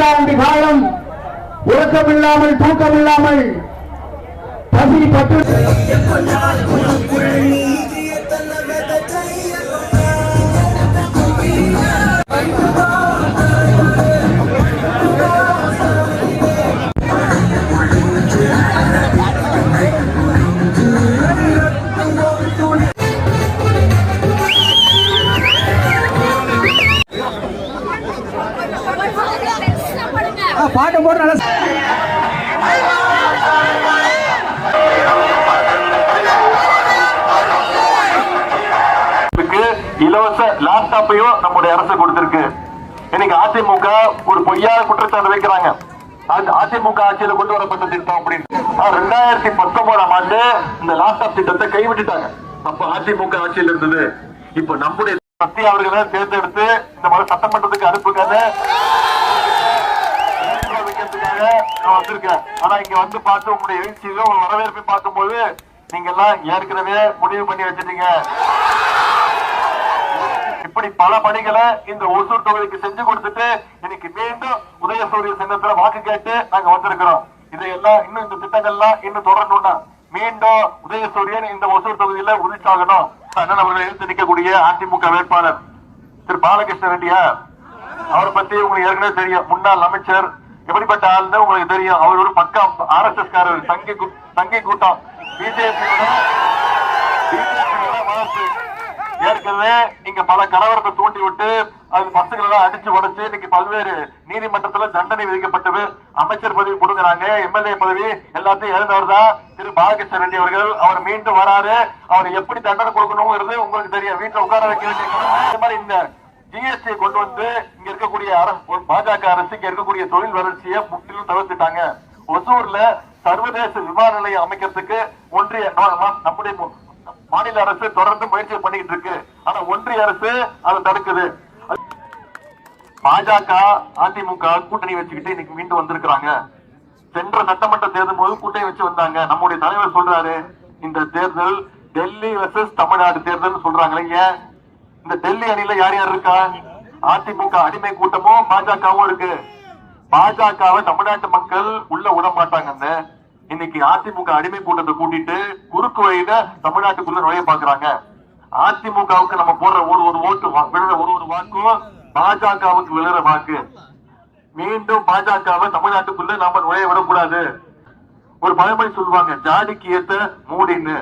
2 காலம் உறக்கமில்லாமல் தூக்கமில்லாமல் பசி பட்டு பாட்டு போட்டு நல்லா இலவச லேப்டாப்பையும் நம்முடைய அரசு கொடுத்திருக்கு. இன்னைக்கு அதிமுக ஒரு பொய்யான குற்றச்சாட்டு வைக்கிறாங்க. அதிமுக ஆட்சியில கொண்டு வரப்பட்ட திட்டம் அப்படின்னு 2019ஆம் ஆண்டு இந்த லேப்டாப் திட்டத்தை கைவிட்டுட்டாங்க. அப்ப அதிமுக ஆட்சியில் இருந்தது. இப்ப நம்முடைய சக்தி அவர்களை தேர்ந்தெடுத்து இந்த மாதிரி சட்டமன்றத்துக்கு அனுப்புங்க நான் வந்திருக்கேன். ஆனா இங்க வந்து பார்த்து உங்களுடைய எழுச்சியில ஒரு வரவேற்பை பார்க்கும்போது நீங்க எல்லாம் ஏற்கனவே முடிவு பண்ணி வச்சிட்டீங்க. இப்படி பல பணிகளை இந்த ஒசூர் தொகுதிக்கு செஞ்சு கொடுத்துட்டு இன்னைக்கு மீண்டும் உதயசூரிய சின்னத்துல வாக்கு கேட்டு நாங்க வந்திருக்கிறோம். இதையெல்லாம் இன்னும் இந்த திட்டங்கள்லாம் இன்னும் தொடரணும்னா மீண்டும் உதயசூரியன் இந்த ஒசூர் தொகுதியில உதிச்சாகணும். அண்ணன் அவர்களை எழுத்து நிற்கக்கூடிய அதிமுக வேட்பாளர் திரு பாலகிருஷ்ண ரெட்டியா, அவரை பத்தி உங்களுக்கு ஏற்கனவே தெரியும். முன்னாள் அமைச்சர், எப்படிப்பட்ட ஆள்னு உங்களுக்கு தெரியும். அவர் ஒரு பக்கா RSS காரர், சங்கி கூட்டம், பிஜேபியோட வளர்ச்சி. ஏற்கனவே இங்க பல கலவரத்தை தூண்டி விட்டு அது பசங்களை எல்லாம் அடிச்சு உடைச்சு இன்னைக்கு பல்வேறு நீதிமன்றத்துல தண்டனை விதிக்கப்பட்டது. அமைச்சர் பதவி கொடுக்குறாங்க, MLA பதவி எல்லாத்தையும் இழந்தவர் தான் திரு பாலகிருஷ்ண ரெட்டி அவர்கள். அவர் மீண்டும் வராரு. அவர் எப்படி தண்டனை கொடுக்கணுங்கிறது உங்களுக்கு தெரியும். வீட்டுல உட்கார வைக்க வேண்டிய இந்த GST கொண்டு வந்து இங்க இருக்கக்கூடிய பாஜக அரசு இங்க இருக்கக்கூடிய தொழில் வளர்ச்சியை முற்றிலும் தவிர்த்துட்டாங்க. ஒசூர்ல சர்வதேச விமான நிலையம் அமைக்கிறதுக்கு ஒன்றிய நம்முடைய மாநில அரசு தொடர்ந்து முயற்சி பண்ணிட்டு இருக்கு. ஆனா ஒன்றிய அரசு அதை தடுக்குது. பாஜக அதிமுக கூட்டணி வச்சுக்கிட்டு இன்னைக்கு மீண்டும் வந்திருக்கிறாங்க. சென்ற சட்டமன்ற தேர்தல் போது கூட்டணி வச்சு வந்தாங்க. நம்முடைய தலைவர் சொல்றாரு, இந்த தேர்தல் டெல்லி வெர்சஸ் தமிழ்நாடு தேர்தல் சொல்றாங்களே. ஏன் இந்த டெல்லி அணியில யார் யார் இருக்கா? அதிமுக அடிமை கூட்டமும் பாஜகவும் இருக்கு. பாஜகவை தமிழ்நாட்டு மக்கள் உள்ள விட மாட்டாங்க. இன்னைக்கு அதிமுக அடிமை கூட்டத்தை கூட்டிட்டு குறுக்கு வழியில தமிழ்நாட்டுக்குள்ள நுழைய பாக்குறாங்க. அதிமுகவுக்கு நம்ம போடுற ஒரு ஓட்டு விழுற ஒரு வாக்கும் பாஜகவுக்கு விழுற வாக்கு. மீண்டும் பாஜகவை தமிழ்நாட்டுக்குள்ள நாம நுழைய விடக்கூடாது. ஒரு பழமொழி சொல்லுவாங்க, ஜாடிக்கு ஏத்த மூடின்னு.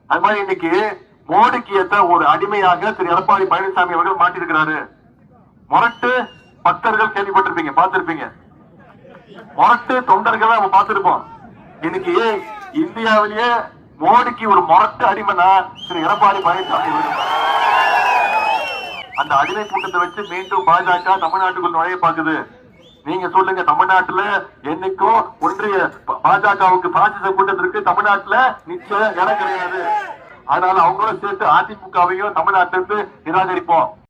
அது மாதிரி இன்னைக்கு மோடிக்கு ஏத்த ஒரு அடிமையாக திரு எடப்பாடி பழனிசாமி அவர்கள் மாட்டிருக்கிறாரு. முரட்டு பக்தர்கள் கேள்விப்பட்டிருப்பீங்க, பார்த்திருப்பீங்க. முரட்டு தொண்டர்கள் நம்ம பார்த்திருப்போம். இன்னைக்கு இந்தியாவிலேயே மோடிக்கு ஒரு முரட்டு அடிமைனா திரு எடப்பாடி பழனிசாமி அவர்கள். அந்த அடிமை கூட்டத்தை வச்சு மீண்டும் பாஜக தமிழ்நாட்டுக்குள் நுழைய பாக்குது. நீங்க சொல்லுங்க, தமிழ்நாட்டுல என்னைக்கும் ஒன்றிய பாஜகவுக்கு பாசிச கூட்டத்திற்கு தமிழ்நாட்டுல நிச்சயம் இடம் கிடையாது. அதனால அவங்களோட சேர்த்து அதிமுகவையும் தமிழ்நாட்டிலிருந்து நிராகரிப்போம்.